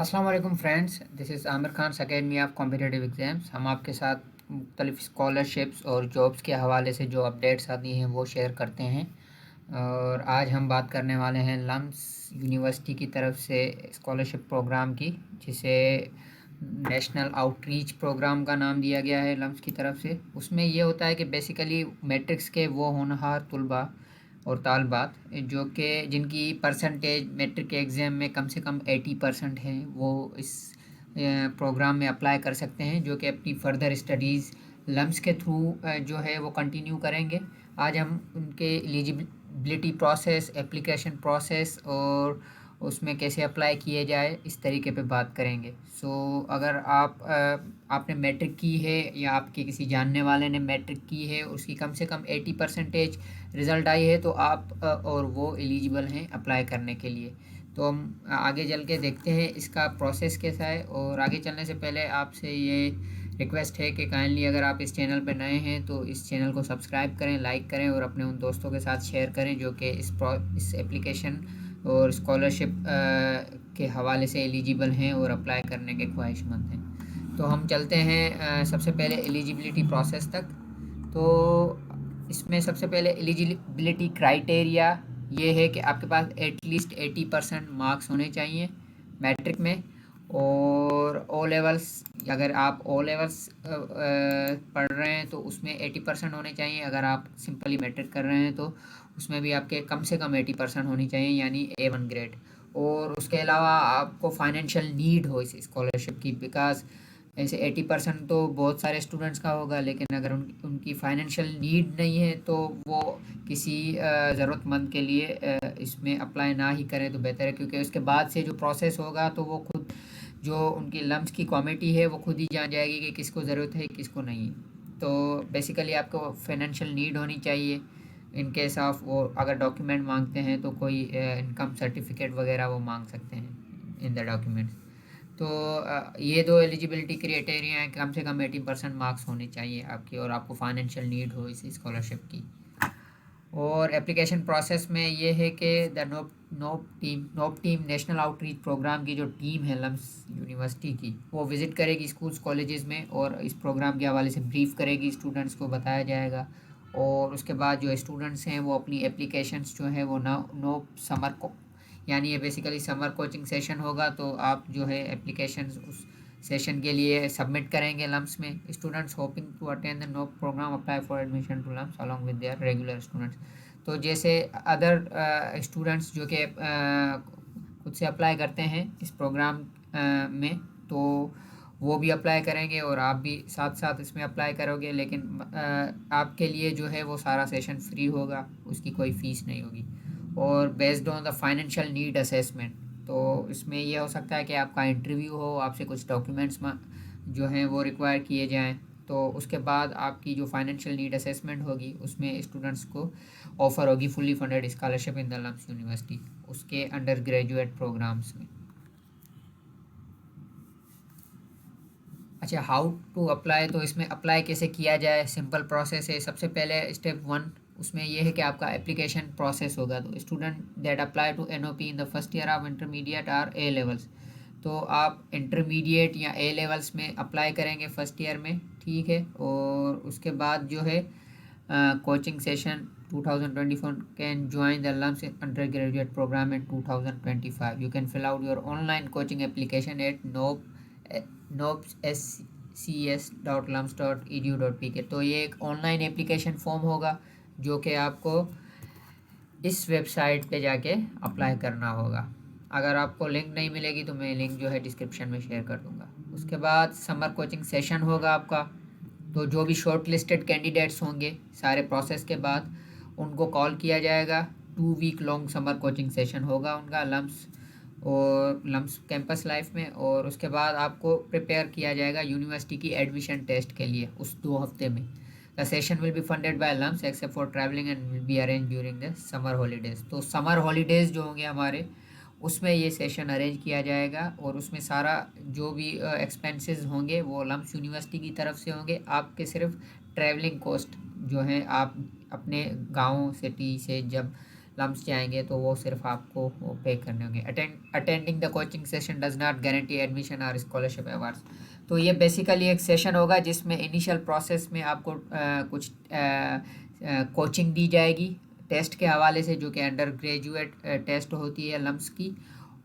अस्सलाम वालेकुम friends, this is Aamir Khan academy of competitive exams. हम आपके साथ मुख्तलिफ़ स्कॉलरशिप्स और जॉब्स के हवाले से जो अपडेट्स आती हैं वो शेयर करते हैं। और आज हम बात करने वाले हैं लम्स यूनिवर्सिटी की तरफ से स्कॉलरशिप प्रोग्राम की, जिसे नेशनल आउटरीच प्रोग्राम का नाम दिया गया है लम्स की तरफ से। उसमें ये होता है कि बेसिकली मैट्रिक्स के वो होनहार तलबा और तालबात जो कि जिनकी परसेंटेज मैट्रिक के एग्ज़ाम में कम से कम 80% है, वो इस प्रोग्राम में अप्लाई कर सकते हैं, जो कि अपनी फ़र्दर स्टडीज़ लम्स के थ्रू जो है वो कंटिन्यू करेंगे। आज हम उनके एलिजिबिलिटी प्रोसेस, एप्लीकेशन प्रोसेस और उसमें कैसे अप्लाई किए जाए इस तरीके पे बात करेंगे। अगर आपने मैट्रिक की है या आपके किसी जानने वाले ने मैट्रिक की है, उसकी कम से कम 80% रिज़ल्ट आई है, तो आप और वो एलिजिबल हैं अप्लाई करने के लिए। तो हम आगे चल के देखते हैं इसका प्रोसेस कैसा है। और आगे चलने से पहले आपसे ये रिक्वेस्ट है कि काइंडली अगर आप इस चैनल पर नए हैं तो इस चैनल को सब्सक्राइब करें, लाइक करें और अपने उन दोस्तों के साथ शेयर करें जो कि इस एप्लीकेशन और स्कॉलरशिप के हवाले से एलिजिबल हैं और अप्लाई करने के ख्वाहिशमंद हैं। तो हम चलते हैं सबसे पहले एलिजिबिलिटी प्रोसेस तक। तो इसमें सबसे पहले एलिजिबिलिटी क्राइटेरिया ये है कि आपके पास एटलीस्ट 80% मार्क्स होने चाहिए मैट्रिक में। और ओ लेवल्स, अगर आप ओ लेवल्स पढ़ रहे हैं तो उसमें 80% होने चाहिए। अगर आप सिंपली मैट्रिक कर रहे हैं तो उसमें भी आपके कम से कम 80% होनी चाहिए, यानी A1 ग्रेड। और उसके अलावा आपको फाइनेंशियल नीड हो इस स्कॉलरशिप की, बिकॉज ऐसे 80% तो बहुत सारे स्टूडेंट्स का होगा, लेकिन अगर उनकी फाइनेंशियल नीड नहीं है तो वो किसी ज़रूरतमंद के लिए इसमें अप्लाई ना ही करें तो बेहतर है, क्योंकि उसके बाद से जो प्रोसेस होगा तो वो खुद जो उनकी लम्स की कमेटी है वो खुद ही जान जाएगी कि किसको ज़रूरत है किसको नहीं। तो बेसिकली आपको फाइनेंशियल नीड होनी चाहिए। इन केस ऑफ वो अगर डॉक्यूमेंट मांगते हैं तो कोई इनकम सर्टिफिकेट वगैरह वो मांग सकते हैं इन द डॉक्यूमेंट्स। तो ये दो एलिजिबिलिटी क्राइटेरिया हैं, कम से कम 80% मार्क्स होने चाहिए आपकी और आपको फाइनेंशियल नीड हो इस स्कॉलरशिप की। और एप्लीकेशन प्रोसेस में ये है कि the NOP team National Outreach Programme की जो टीम है लम्स यूनिवर्सिटी की, वो विज़िट करेगी स्कूल्स कॉलेजेस में और इस प्रोग्राम के हवाले से ब्रीफ करेगी, स्टूडेंट्स को बताया जाएगा। और उसके बाद जो स्टूडेंट्स हैं वो अपनी एप्लीकेशंस जो है वो नोप समर को, यानी ये बेसिकली समर कोचिंग सेशन होगा, तो आप जो है एप्लीकेशंस उस सेशन के लिए सबमिट करेंगे लम्स में। Students hoping to attend the NOP programme apply for admission to LUMS along with their regular students. तो जैसे अदर स्टूडेंट्स जो कि खुद से अप्लाई करते हैं इस प्रोग्राम में, तो वो भी अप्लाई करेंगे और आप भी साथ साथ इसमें अप्लाई करोगे, लेकिन आपके लिए जो है वो सारा सेशन फ्री होगा, उसकी कोई फ़ीस नहीं होगी। और based on the financial need assessment, तो इसमें ये हो सकता है कि आपका इंटरव्यू हो, आपसे कुछ डॉक्यूमेंट्स जो हैं वो रिक्वायर किए जाएं, तो उसके बाद आपकी जो फाइनेंशियल नीड असेसमेंट होगी उसमें स्टूडेंट्स को ऑफ़र होगी fully funded scholarship in the LUMS university, उसके अंडर ग्रेजुएट प्रोग्राम्स में। अच्छा, हाउ टू अप्लाई, तो इसमें अप्लाई कैसे किया जाए, सिंपल प्रोसेस है। सबसे पहले स्टेप 1 उसमें यह है कि आपका एप्लीकेशन प्रोसेस होगा। तो student that apply to NOP in the first year of intermediate are A levels, तो आप इंटरमीडिएट या A लेवल्स में अप्लाई करेंगे फर्स्ट ईयर में, ठीक है। और उसके बाद जो है coaching session 2024 can join the LUMS undergraduate programme in 2025। You can fill out your online coaching application at nopscs.lums.edu.pk। तो ये एक ऑनलाइन एप्लीकेशन फॉर्म होगा जो कि आपको इस वेबसाइट पे जाके अप्लाई करना होगा। अगर आपको लिंक नहीं मिलेगी तो मैं लिंक जो है डिस्क्रिप्शन में शेयर कर दूँगा। उसके बाद समर कोचिंग सेशन होगा आपका। तो जो भी शॉर्ट लिस्टेड कैंडिडेट्स होंगे सारे प्रोसेस के बाद, उनको कॉल किया जाएगा। 2 week long summer coaching session होगा उनका लम्स कैंपस लाइफ में। और उसके बाद आपको प्रिपेयर किया जाएगा यूनिवर्सिटी की एडमिशन टेस्ट के लिए उस 2 हफ्ते में। The session will be funded by LUMS except for travelling and will be arrange during the summer holidays. तो समर हॉलीडेज़ जो होंगे हमारे, उसमें ये सेशन अरेंज किया जाएगा और उसमें सारा जो भी एक्सपेंसेस होंगे वो लम्स यूनिवर्सिटी की तरफ से होंगे। आपके सिर्फ ट्रैवलिंग कॉस्ट जो है, आप अपने गाँव सिटी से जब लम्स जाएंगे तो वो सिर्फ आपको वो पे करने होंगे। Attending the coaching session does not guarantee admission और स्कॉलरशिप अवार्ड्स। तो ये बेसिकली एक सेशन होगा जिसमें इनिशियल प्रोसेस में आपको कुछ कोचिंग दी जाएगी टेस्ट के हवाले से, जो कि अंडर ग्रेजुएट टेस्ट होती है लम्स की।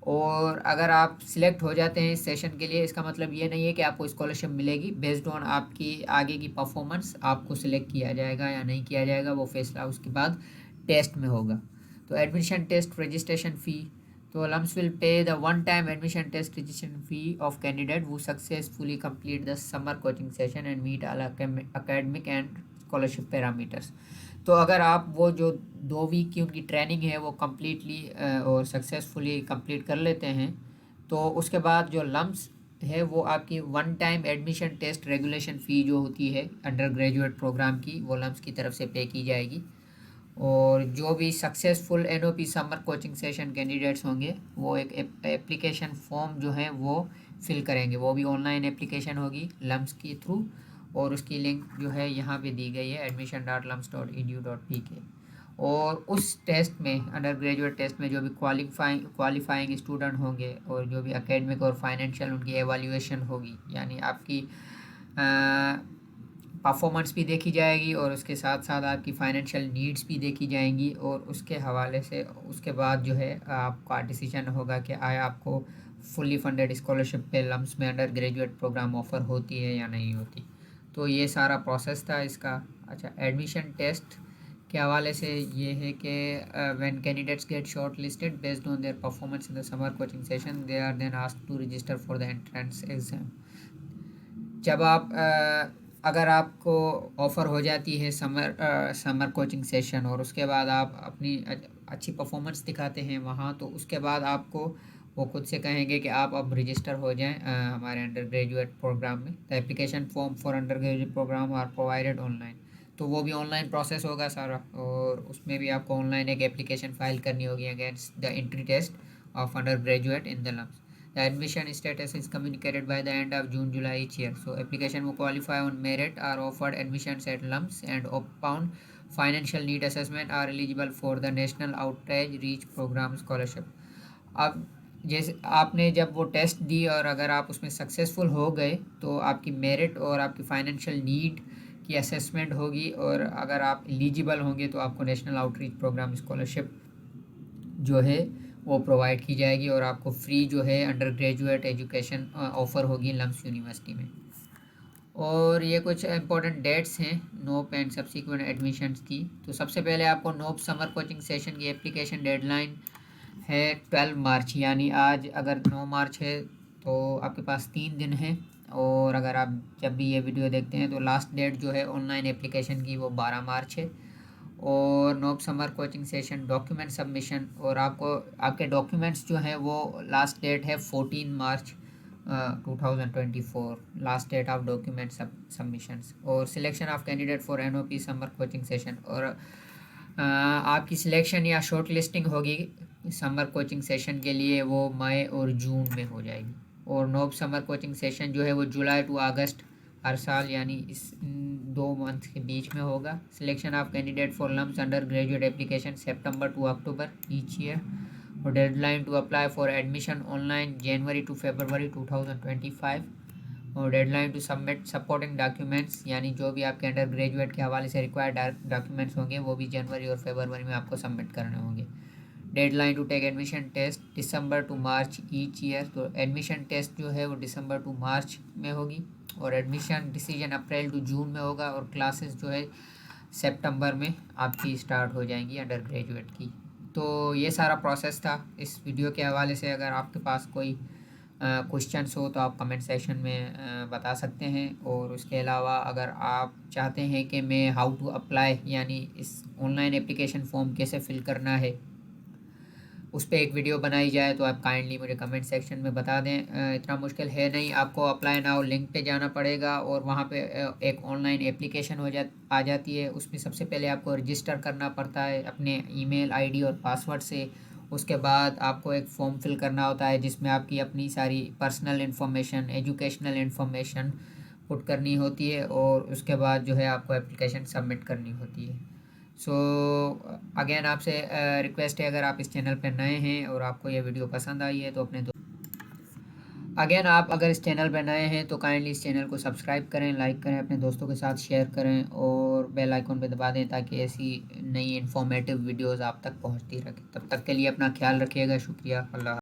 और अगर आप सिलेक्ट हो जाते हैं इस सेशन के लिए, इसका मतलब ये नहीं है कि आपको स्कॉलरशिप मिलेगी। बेस्ड ऑन आपकी आगे की परफॉर्मेंस आपको सिलेक्ट किया जाएगा या नहीं किया जाएगा, वो फैसला उसके बाद टेस्ट में होगा। तो एडमिशन टेस्ट रजिस्ट्रेशन फ़ी, तो LUMS will pay the one time admission test registration fee of candidate who successfully complete the summer coaching session and meet all academic and scholarship parameters. तो अगर आप वो जो 2 वीक की उनकी ट्रेनिंग है वो कम्प्लीटली और सक्सेसफुली कंप्लीट कर लेते हैं, तो उसके बाद जो लम्स है वो आपकी one time admission test regulation fee जो होती है अंडर ग्रेजुएट प्रोग्राम की, वो लम्स की तरफ से पे की जाएगी। और जो भी successful NOP summer coaching session candidates होंगे वो एक एप्लीकेशन फॉर्म जो है वो फिल करेंगे। वो भी ऑनलाइन एप्लीकेशन होगी लम्स के थ्रू, और उसकी लिंक जो है यहाँ पे दी गई है admission.lums.edu.pk। और उस टेस्ट में अंडर ग्रेजुएट टेस्ट में जो भी क्वालिफाइंग स्टूडेंट होंगे और जो भी एकेडमिक और फाइनेंशियल उनकी एवेल्यूएशन होगी, यानी आपकी परफॉर्मेंस भी देखी जाएगी और उसके साथ साथ आपकी फाइनेंशियल नीड्स भी देखी जाएंगी। और उसके हवाले से उसके बाद जो है आपका डिसीजन होगा कि आया आपको फुल्ली फंडेड स्कॉलरशिप पे लम्स में अंडर ग्रेजुएट प्रोग्राम ऑफ़र होती है या नहीं होती। तो ये सारा प्रोसेस था इसका। अच्छा, एडमिशन टेस्ट के हवाले से ये है कि when candidates get shortlisted based on their performance in the summer coaching session they are then asked to register for the entrance exam. जब आप अगर आपको ऑफ़र हो जाती है समर कोचिंग सेशन और उसके बाद आप अपनी अच्छी परफॉर्मेंस दिखाते हैं वहाँ, तो उसके बाद आपको वो खुद से कहेंगे कि आप अब रजिस्टर हो जाएं हमारे अंडर ग्रेजुएट प्रोग्राम में। The application form for undergraduate programme are provided online. तो वो भी ऑनलाइन प्रोसेस होगा सारा, और उसमें भी आपको ऑनलाइन एक एप्लीकेशन फ़ाइल करनी होगी against the entry test of undergraduate in the LUMS. The admission status is communicated by the end of June, July each year. So application will qualify on merit are offered admissions at lumps and upon financial need assessment are eligible for the National Outreach Reach Program Scholarship. अब जैसे आपने जब वो test दी और अगर आप उसमें successful हो गए तो आपकी मेरिट और आपकी फाइनेंशियल नीड की असेसमेंट होगी, और अगर आप एलिजिबल होंगे तो आपको नेशनल आउटरीच प्रोग्राम स्कॉलरशिप जो है वो प्रोवाइड की जाएगी और आपको फ्री जो है अंडर ग्रेजुएट एजुकेशन ऑफ़र होगी लम्स यूनिवर्सिटी में। और ये कुछ इंपॉर्टेंट डेट्स हैं नोप एंड सब्सिक्वेंट एडमिशन्स की। तो सबसे पहले आपको नोप समर कोचिंग सेशन की एप्लीकेशन डेडलाइन है 12 मार्च, यानी आज अगर 9 मार्च है तो आपके पास 3 दिन है। और अगर आप जब भी ये वीडियो देखते हैं तो लास्ट डेट जो है ऑनलाइन एप्लीकेशन की वो 12 मार्च है। और NOP summer coaching session document submission, और आपको आपके डॉक्यूमेंट्स जो हैं वो लास्ट डेट है 14 March 2024, last date of document submissions. और selection of candidate for NOP summer coaching session, और आपकी सिलेक्शन या शॉर्ट लिस्टिंग होगी समर कोचिंग सेशन के लिए वो मई और जून में हो जाएगी। और नोप समर कोचिंग सेशन जो है वो जुलाई टू अगस्त हर साल, यानी इस 2 मंथ के बीच में होगा। Selection of candidate for LUMS undergraduate application September to October each year. और deadline to apply for admission online January to February 2025। और deadline to submit supporting documents, यानी जो भी आपके अंडर ग्रेजुएट के हवाले से रिक्वायर्ड डॉक्यूमेंट्स होंगे वो भी जनवरी और फरवरी में आपको सबमिट करने होंगे। Deadline to take admission test December to March each year. तो एडमिशन टेस्ट जो है वो दिसंबर टू मार्च में होगी, और admission decision April to June में होगा, और क्लासेस जो है सितंबर में आपकी स्टार्ट हो जाएंगी अंडर ग्रेजुएट की। तो ये सारा प्रोसेस था इस वीडियो के हवाले से। अगर आपके पास कोई क्वेश्चंस हो तो आप कमेंट सेक्शन में बता सकते हैं। और उसके अलावा अगर आप चाहते हैं कि मैं हाउ टू अप्लाई, यानी इस ऑनलाइन एप्लीकेशन फॉर्म कैसे फिल करना है, उस पर एक वीडियो बनाई जाए तो आप काइंडली मुझे कमेंट सेक्शन में बता दें। इतना मुश्किल है नहीं, आपको अप्लाई नाउ लिंक पे जाना पड़ेगा और वहाँ पे एक ऑनलाइन एप्लीकेशन आ जाती है। उसमें सबसे पहले आपको रजिस्टर करना पड़ता है अपने ईमेल आईडी और पासवर्ड से। उसके बाद आपको एक फॉर्म फिल करना होता है जिसमें आपकी अपनी सारी personal information, educational information put करनी होती है, और उसके बाद जो है आपको एप्लीकेशन सबमिट करनी होती है। सो अगेन आपसे रिक्वेस्ट है, अगर आप इस चैनल पर नए हैं और आपको ये वीडियो पसंद आई है तो अगेन आप अगर इस चैनल पर नए हैं तो काइंडली इस चैनल को सब्सक्राइब करें, लाइक करें, अपने दोस्तों के साथ शेयर करें और बेल आइकॉन पे दबा दें ताकि ऐसी नई इन्फॉर्मेटिव वीडियोस आप तक पहुंचती रहे। तब तक के लिए अपना ख्याल रखिएगा। शुक्रिया। अल्लाह।